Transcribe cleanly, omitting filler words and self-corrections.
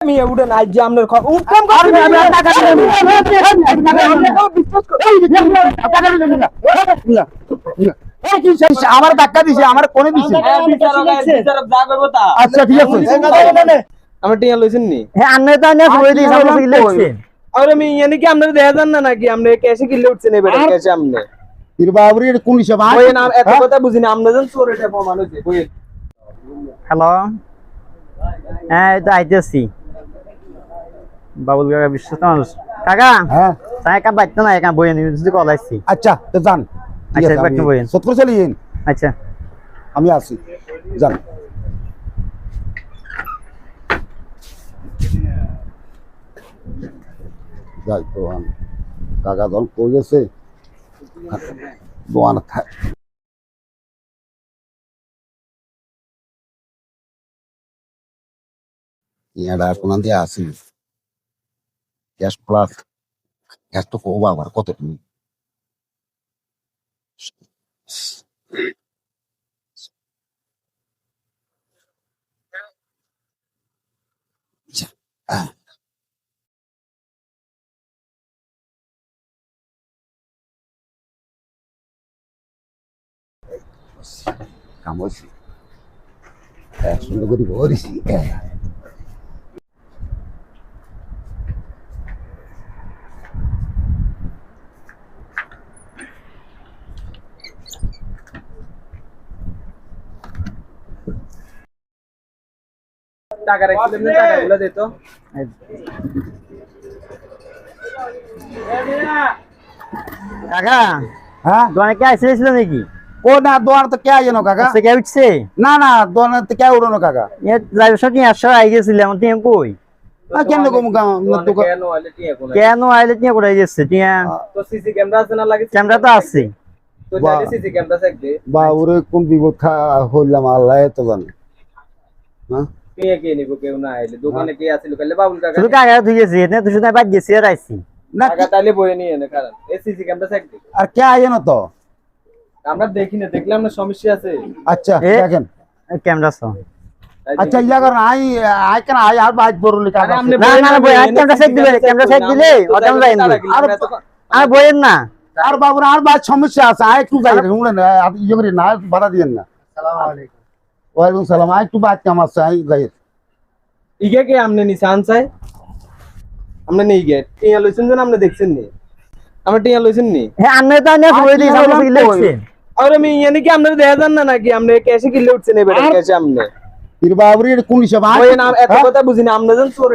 মিয়া উঠেন আজ যে আপনার উঠলাম আমার ধাক্কা দিছে আমার কোনে দিছে। আচ্ছা ঠিক আছে আমার টিয়া লইছেন নি হ্যাঁ আন্নে তো আন্নে বলে দিই আমরা কি লিখছে আর আমি ইয়ানি কি আপনারা দেখা যান না নাকি আপনি ক্যাশে কিনলে উঠছেন এই বেটা ক্যাশে আপনি এর বাবুরে কোন হিসাব ওই না এত কথা বুঝিনি আপনি যেন চোর এটা প্রমাণ হইছে কই হ্যালো হ্যাঁ এটা আইতেছি বাবুল কাকা বিশ্বস্ত মানুষ কাকা হ্যাঁ তাই একা বাইতে না একা বইয়ে নিয়ে যদি কল আসছি আচ্ছা তো যান আচ্ছা বাইতে বইয়ে সত্তর চলিয়েন আচ্ছা আমি আসি যান যাই তো কাকা দল কই গেছে দোয়ান থাক ইয়াডা কোন দিয়ে আসি গ্যাস প্লাস গ্যাস তো কো বাবার কত তুমি কাম হয়েছে সুন্দর করে ভরিছি টাকা রাখছিলেন না টাকাগুলো দে তো কাকা হ্যাঁ দোকানে কে আসছিল নাকি ও না দোয়ান তো কে আইনো কাকা সে কে উঠছে না না দোয়ান তো কে উড়ানো কাকা এ লাইভ শট নিয়ে আসা আই গেছিল আমার টিম কই কেন কম দোকান কেন আইলে টিয়া কোন কেন আইলে টিয়া কোথায় গেছে টিয়া তো সিসি ক্যামেরা আছে না লাগে ক্যামেরা তো আছে তো যাইলে সিসি ক্যামেরা থাকবে বা ওরে কোন বিপদ হইলাম আল্লাহ তো জানে হ্যাঁ টিয়া কে নিব কেউ না আইলে দোকানে কে আছিল কালে বাবুল কাকা শুধু কাকা তুই গেছি এনে তুই শুধু বাদ গেছি আর আইছি না টাকা তাইলে বই নিয়ে এনে কারণ এই সিসি ক্যামেরা থাকবে আর কে আইনো তো আমরা দেখি না দেখলাম না সমস্যা আছে আচ্ছা দেখেন ক্যামেরা সহ আচ্ছা ইয়া করেন I can I R bike বরলি কাকা আপনি না না বই ক্যামেরা সেট দিবে ক্যামেরা সেট দিলে ওটা যাই না আর বইয়ের না আর বাবুর আর বাইক সমস্যা আছে আই একটু যাই শুনলেন ইয়ে করি না ভাড়া দিয়েন না আসসালামু আলাইকুম ওয়ালাইকুম সালাম আই একটু বাইক কাম আছে আই যাই ইগে কে আমনে নিশান চাই আমনে নেই গে টিয়া লইছেন যেন আপনি দেখছেন নি আমরা টিয়া লইছেন নি হ্যাঁ আন্নে তো আন্নে বলে দিই আমরা কি লিখছে আর আমি ইয়ানি কি আপনারা দেখা যান না নাকি আপনি ক্যাশে কিনলে উঠছেন এই বেটা ক্যাশে আপনি এর বাবুরে কোন হিসাব ওই না এত কথা বুঝিনি আপনি যেন চোর